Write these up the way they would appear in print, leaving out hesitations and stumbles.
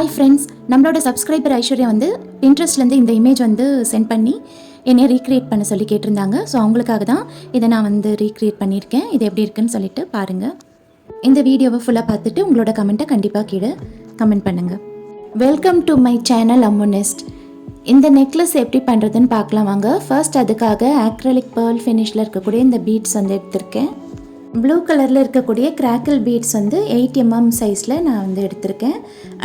Hi friends, நம்மளோட subscriber Aishwarya வந்து பின்ட்ரெஸ்ட்லேருந்து இந்த இமேஜ் வந்து சென்ட் பண்ணி என்னை ரீக்ரியேட் பண்ண சொல்லி கேட்டிருந்தாங்க. ஸோ அவங்களுக்காக தான் இதை நான் வந்து ரீக்ரியேட் பண்ணியிருக்கேன். இது எப்படி இருக்குன்னு சொல்லிட்டு பாருங்கள். இந்த வீடியோவை ஃபுல்லாக பார்த்துட்டு உங்களோட கமெண்ட்டை கண்டிப்பாக கீழே கமெண்ட் பண்ணுங்கள். வெல்கம் டு மை சேனல் அம்முனெஸ்ட். இந்த நெக்லஸ் எப்படி பண்ணுறதுன்னு பார்க்கலாம் வாங்க. ஃபர்ஸ்ட் அதுக்காக ஆக்ரலிக் பேர்ல் ஃபினிஷில் இருக்கக்கூடிய இந்த பீட்ஸ் வந்து எடுத்திருக்கேன். ப்ளூ கலரில் இருக்கக்கூடிய கிராக்கிள் பீட்ஸ் வந்து 8 mm சைஸில் நான் வந்து எடுத்திருக்கேன்.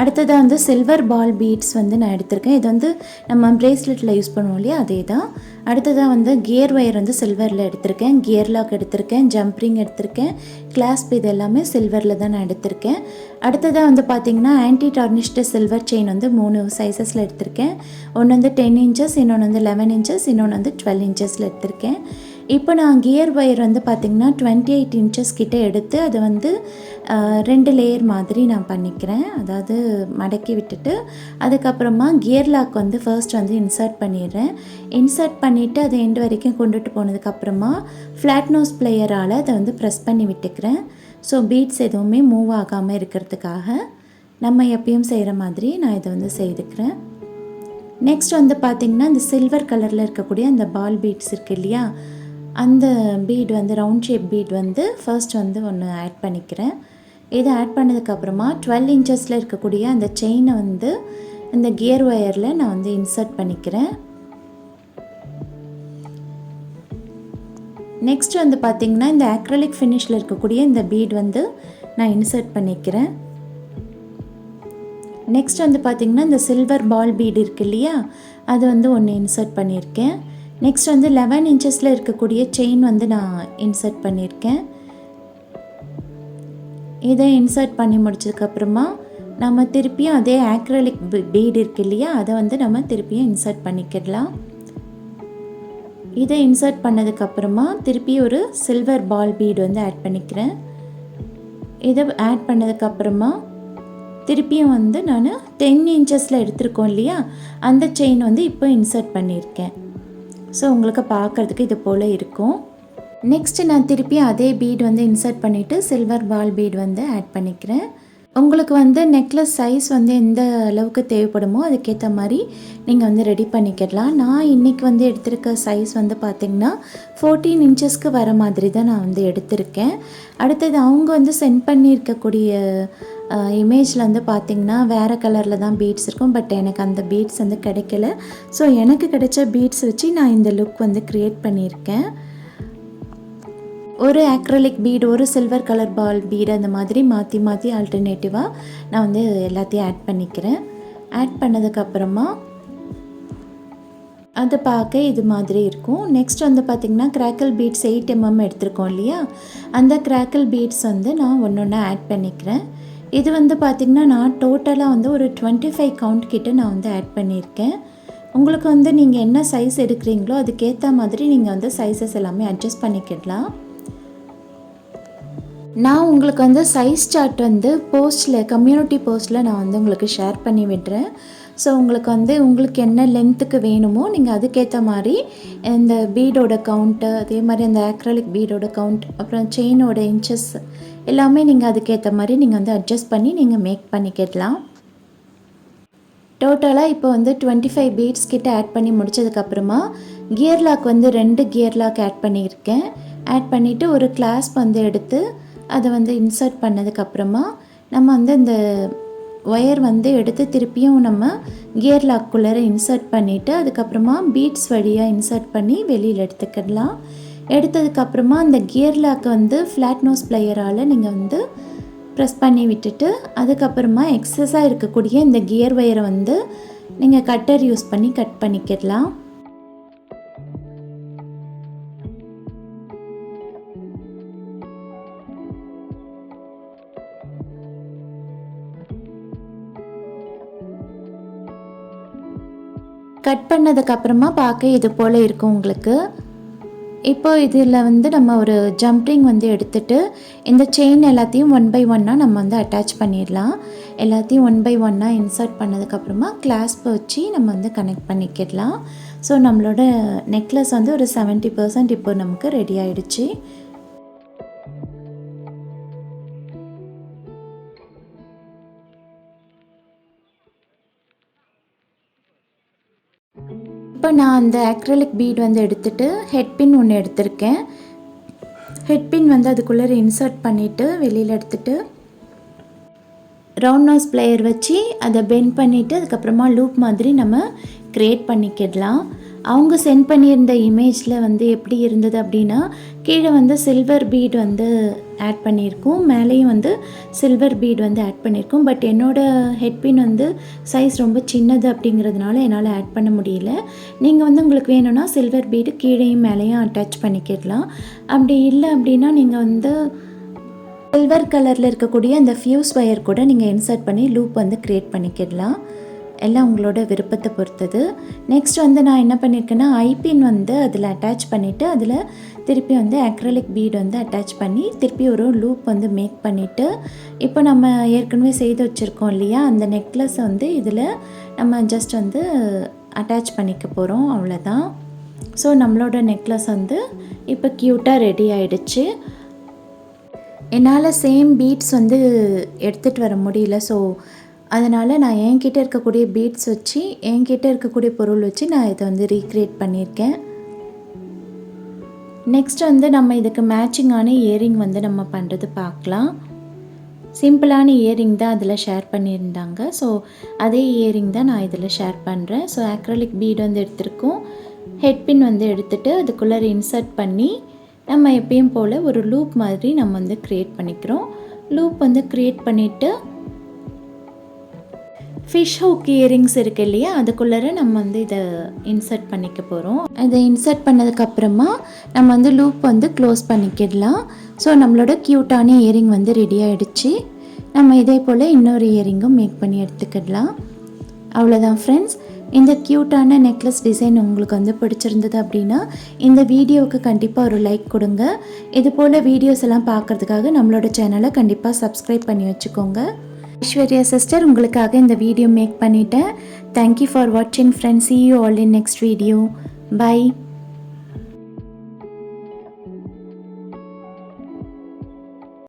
அடுத்ததாக வந்து சில்வர் பால் பீட்ஸ் வந்து நான் எடுத்திருக்கேன். இது வந்து நம்ம பிரேஸ்லெட்டில் யூஸ் பண்ணுவோம் இல்லையா, அதே தான். அடுத்ததாக வந்து கியர் ஒயர் வந்து சில்வரில் எடுத்திருக்கேன், கியர் லாக் எடுத்திருக்கேன், ஜம்ப்ரிங் எடுத்திருக்கேன், கிளாஸ்ப் இது எல்லாமே சில்வரில் தான் நான் எடுத்திருக்கேன். அடுத்ததாக வந்து பார்த்திங்கன்னா ஆன்டி டார்னிஷ்டு சில்வர் செயின் வந்து 3 சைஸஸில் எடுத்திருக்கேன். ஒன்று வந்து 10 inches, இன்னொன்று வந்து 11 inches, இன்னொன்று வந்து 12 inchஸில் எடுத்திருக்கேன். இப்போ நான் கியர் ஒயர் வந்து பார்த்திங்கன்னா 28 inches கிட்டே எடுத்து அதை வந்து 2 லேயர் மாதிரி நான் பண்ணிக்கிறேன். அதாவது மடக்கி விட்டுட்டு அதுக்கப்புறமா கியர் லாக் வந்து ஃபர்ஸ்ட் வந்து இன்சர்ட் பண்ணிடுறேன். இன்சர்ட் பண்ணிவிட்டு அதை எண்டு வரைக்கும் கொண்டுட்டு போனதுக்கப்புறமா ஃப்ளாட் நோஸ் பிளேயரால் அதை வந்து ப்ரெஸ் பண்ணி விட்டுக்கிறேன். ஸோ பீட்ஸ் எதுவுமே மூவ் ஆகாமல் இருக்கிறதுக்காக நம்ம எப்பயும் செய்கிற மாதிரி நான் இதை வந்து செய்துக்கிறேன். நெக்ஸ்ட் வந்து பார்த்திங்கன்னா இந்த சில்வர் கலரில் இருக்கக்கூடிய அந்த பால் பீட்ஸ் இருக்குது இல்லையா, அந்த பீட் வந்து ரவுண்ட் ஷேப் பீட் வந்து ஃபர்ஸ்ட் வந்து ஒன்று ஆட் பண்ணிக்கிறேன். இதை ஆட் பண்ணதுக்கப்புறமா 12 inchஸில் இருக்கக்கூடிய அந்த செயினை வந்து இந்த கியர் ஒயரில் நான் வந்து இன்சர்ட் பண்ணிக்கிறேன். நெக்ஸ்ட் வந்து பார்த்திங்கன்னா இந்த ஆக்ரலிக் ஃபினிஷில் இருக்கக்கூடிய இந்த பீட் வந்து நான் இன்சர்ட் பண்ணிக்கிறேன். நெக்ஸ்ட் வந்து பார்த்திங்கன்னா இந்த சில்வர் பால் பீட் இருக்குது இல்லையா, அது வந்து ஒன்று இன்சர்ட் பண்ணியிருக்கேன். நெக்ஸ்ட் வந்து 11 inchஸில் இருக்கக்கூடிய செயின் வந்து நான் இன்சர்ட் பண்ணியிருக்கேன். இதை இன்சர்ட் பண்ணி முடிச்சதுக்கப்புறமா நம்ம திருப்பியும் அதே ஆக்ரலிக் பீட் இருக்குது இல்லையா, அதை வந்து நம்ம திருப்பியும் இன்சர்ட் பண்ணிக்கிடலாம். இதை இன்சர்ட் பண்ணதுக்கப்புறமா திருப்பி ஒரு சில்வர் பால் பீட் வந்து ஆட் பண்ணிக்கிறேன். இதை ஆட் பண்ணதுக்கப்புறமா திருப்பியும் வந்து நான் 10 inchஸில் எடுத்திருக்கோம் இல்லையா, அந்த செயின் வந்து இப்போ இன்சர்ட் பண்ணியிருக்கேன். ஸோ உங்களுக்கு பார்க்குறதுக்கு இது போல் இருக்கும். நெக்ஸ்ட்டு நான் திருப்பி அதே பீட் வந்து இன்சர்ட் பண்ணிவிட்டு சில்வர் பால் பீட் வந்து ஆட் பண்ணிக்கிறேன். உங்களுக்கு வந்து நெக்லஸ் சைஸ் வந்து எந்த அளவுக்கு தேவைப்படுமோ அதுக்கேற்ற மாதிரி நீங்கள் வந்து ரெடி பண்ணிக்கிடலாம். நான் இன்றைக்கி வந்து எடுத்திருக்க சைஸ் வந்து பார்த்திங்கன்னா 14 inchஸ்க்கு வர மாதிரி தான் நான் வந்து எடுத்திருக்கேன். அடுத்தது அவங்க வந்து சென்ட் பண்ணியிருக்கக்கூடிய இமேஜில் வந்து பார்த்திங்கன்னா வேறு கலரில் தான் பீட்ஸ் இருக்கும். பட் எனக்கு அந்த பீட்ஸ் வந்து கிடைக்கல. ஸோ எனக்கு கிடைச்ச பீட்ஸ் வச்சு நான் இந்த லுக் வந்து க்ரியேட் பண்ணியிருக்கேன். ஒரு ஆக்ரலிக் பீட், ஒரு சில்வர் கலர் பால் பீடு, அந்த மாதிரி மாற்றி மாற்றி ஆல்டர்னேட்டிவாக நான் வந்து எல்லாத்தையும் ஆட் பண்ணிக்கிறேன். ஆட் பண்ணதுக்கப்புறமா அது பார்க்க இது மாதிரி இருக்கும். நெக்ஸ்ட் வந்து பார்த்திங்கன்னா கிராக்கிள் பீட்ஸ் 8 mm எடுத்திருக்கோம் இல்லையா, அந்த கிராக்கிள் பீட்ஸ் வந்து நான் ஒன்று ஒன்றா ஆட் பண்ணிக்கிறேன். இது வந்து பார்த்திங்கன்னா நான் டோட்டலாக வந்து ஒரு 25 கவுண்ட் கிட்ட நான் வந்து ஆட் பண்ணியிருக்கேன். உங்களுக்கு வந்து நீங்கள் என்ன சைஸ் எடுக்கிறீங்களோ அதுக்கேற்ற மாதிரி நீங்கள் வந்து சைஸஸ் எல்லாமே அட்ஜஸ்ட் பண்ணிக்கிடலாம். நான் உங்களுக்கு வந்து சைஸ் சார்ட் வந்து போஸ்ட்டில், கம்யூனிட்டி போஸ்ட்டில் நான் வந்து உங்களுக்கு ஷேர் பண்ணி விடுறேன். ஸோ உங்களுக்கு வந்து உங்களுக்கு என்ன லென்த்துக்கு வேணுமோ நீங்கள் அதுக்கேற்ற மாதிரி இந்த பீடோட கவுண்ட்டு, அதே மாதிரி அந்த ஆக்ரலிக் பீடோட கவுண்ட், அப்புறம் செயினோட இன்ச்சஸ் எல்லாமே நீங்கள் அதுக்கேற்ற மாதிரி நீங்கள் வந்து அட்ஜஸ்ட் பண்ணி நீங்கள் மேக் பண்ணிக்கிடலாம். டோட்டலாக இப்போ வந்து 25 பீட்ஸ் கிட்ட ஆட் பண்ணி முடித்ததுக்கப்புறமா கியர் லாக் வந்து 2 கியர் லாக் ஆட் பண்ணியிருக்கேன். ஆட் பண்ணிவிட்டு ஒரு கிளாஸ்ப் வந்து எடுத்து அதை வந்து இன்சர்ட் பண்ணதுக்கப்புறமா நம்ம வந்து இந்த ஒயர் வந்து எடுத்து திருப்பியும் நம்ம கியர் லாக்குள்ளே இன்சர்ட் பண்ணிவிட்டு அதுக்கப்புறமா பீட்ஸ் வழியாக இன்சர்ட் பண்ணி வெளியில் எடுத்துக்கிடலாம். எடுத்ததுக்கப்புறமா அந்த கியர் லாக்கை வந்து ஃப்ளாட் நோஸ் பிளேயரால் நீங்கள் வந்து ப்ரெஸ் பண்ணி விட்டுட்டு அதுக்கப்புறமா எக்ஸஸாக இருக்கக்கூடிய இந்த கியர் ஒயரை வந்து நீங்கள் கட்டர் யூஸ் பண்ணி கட் பண்ணிக்கிடலாம். கட் பண்ணதுக்கப்புறமா பார்க்க இது போல் இருக்கும் உங்களுக்கு. இப்போ இதில் வந்து நம்ம ஒரு ஜம்ப்ரிங் வந்து எடுத்துகிட்டு இந்த செயின் எல்லாத்தையும் 1 by 1 நம்ம வந்து அட்டாச் பண்ணிடலாம். எல்லாத்தையும் 1 by 1 இன்சர்ட் பண்ணதுக்கப்புறமா கிளாஸ்ப் வச்சு நம்ம வந்து கனெக்ட் பண்ணிக்கிடலாம். ஸோ நம்மளோட நெக்லஸ் வந்து ஒரு 70% இப்போ நமக்கு ரெடி ஆகிடுச்சு. இப்போ நான் அந்த அக்ரிலிக் பீட் வந்து எடுத்துகிட்டு ஹெட் பின் ஒன்று எடுத்திருக்கேன். ஹெட் பின் வந்து அதுக்குள்ளே இன்சர்ட் பண்ணிவிட்டு வெளியில் எடுத்துகிட்டு ரவுண்ட் நோஸ் ப்ளேயர் வச்சு அதை பெண்ட் பண்ணிவிட்டு அதுக்கப்புறமா லூப் மாதிரி நம்ம க்ரியேட் பண்ணிக்கிடலாம். அவங்க சென்ட் பண்ணியிருந்த இமேஜில் வந்து எப்படி இருந்தது அப்படின்னா, கீழே வந்து சில்வர் பீட் வந்து ஆட் பண்ணியிருக்கோம், மேலேயும் வந்து சில்வர் பீட் வந்து ஆட் பண்ணியிருக்கோம். பட் என்னோடய ஹெட்பின் வந்து சைஸ் ரொம்ப சின்னது அப்படிங்கிறதுனால என்னால் ஆட் பண்ண முடியல. நீங்கள் வந்து உங்களுக்கு வேணும்னா சில்வர் பீடு கீழேயும் மேலேயும் அட்டாச் பண்ணிக்கிடலாம். அப்படி இல்லை அப்படின்னா நீங்கள் வந்து சில்வர் கலரில் இருக்கக்கூடிய அந்த ஃபியூஸ் ஒயர் கூட நீங்கள் இன்சர்ட் பண்ணி லூப் வந்து க்ரியேட் பண்ணிக்கிடலாம். எல்லாம் உங்களோட விருப்பத்தை பொறுத்தது. நெக்ஸ்ட் வந்து நான் என்ன பண்ணியிருக்கேன்னா, ஐபின் வந்து அதில் அட்டாச் பண்ணிவிட்டு அதில் திருப்பி வந்து அக்ரிலிக் பீட் வந்து அட்டாச் பண்ணி திருப்பி ஒரு லூப் வந்து மேக் பண்ணிவிட்டு, இப்போ நம்ம ஏற்கனவே செய்து வச்சுருக்கோம் இல்லையா, அந்த நெக்லஸை வந்து இதில் நம்ம ஜஸ்ட் வந்து அட்டாச் பண்ணிக்க போகிறோம், அவ்வளோதான். ஸோ நம்மளோட நெக்லஸ் வந்து இப்போ க்யூட்டாக ரெடி ஆகிடுச்சு. என்னால் சேம் பீட்ஸ் வந்து எடுத்துகிட்டு வர முடியல. ஸோ அதனால் நான் என்கிட்ட இருக்கக்கூடிய பீட்ஸ் வச்சு என்கிட்ட இருக்கக்கூடிய பொருள் வச்சு நான் இதை வந்து ரீக்ரியேட் பண்ணியிருக்கேன். நெக்ஸ்ட் வந்து நம்ம இதுக்கு மேட்சிங்கான இயரிங் வந்து நம்ம பண்ணுறது பார்க்கலாம். சிம்பிளான இயரிங் தான் அதில் ஷேர் பண்ணியிருந்தாங்க. ஸோ அதே இயரிங் தான் நான் இதில் ஷேர் பண்ணுறேன். ஸோ அக்ரிலிக் பீட் வந்து எடுத்திருக்கோம். ஹெட் பின் வந்து எடுத்துகிட்டு அதுக்குள்ளே இன்சர்ட் பண்ணி நம்ம எப்பயும் போல் ஒரு லூப் மாதிரி நம்ம வந்து க்ரியேட் பண்ணிக்கிறோம். லூப் வந்து க்ரியேட் பண்ணிவிட்டு ஃபிஷ் ஹூக் இயரிங்ஸ் இருக்குது இல்லையா, அதுக்குள்ளே நம்ம வந்து இதை இன்சர்ட் பண்ணிக்க போகிறோம். இதை இன்சர்ட் பண்ணதுக்கப்புறமா நம்ம வந்து லூப் வந்து க்ளோஸ் பண்ணிக்கிடலாம். ஸோ நம்மளோட க்யூட்டான இயரிங் வந்து ரெடி ஆகிடுச்சு. நம்ம இதே போல் இன்னொரு இயரிங்கும் மேக் பண்ணி எடுத்துக்கிடலாம். அவ்வளோதான் ஃப்ரெண்ட்ஸ். இந்த க்யூட்டான நெக்லஸ் டிசைன் உங்களுக்கு வந்து பிடிச்சிருந்தது அப்படின்னா இந்த வீடியோவுக்கு கண்டிப்பாக ஒரு லைக் கொடுங்க. இது போல் வீடியோஸ் எல்லாம் பார்க்குறதுக்காக நம்மளோட சேனலை கண்டிப்பாக சப்ஸ்கிரைப் பண்ணி வச்சுக்கோங்க. ஐஸ்வர்யா சிஸ்டர் உங்களுக்காக இந்த வீடியோ மேக் பண்ணிட்டேன். தேங்க்யூ ஃபார் வாட்சிங் friends. See you all in next video. Bye.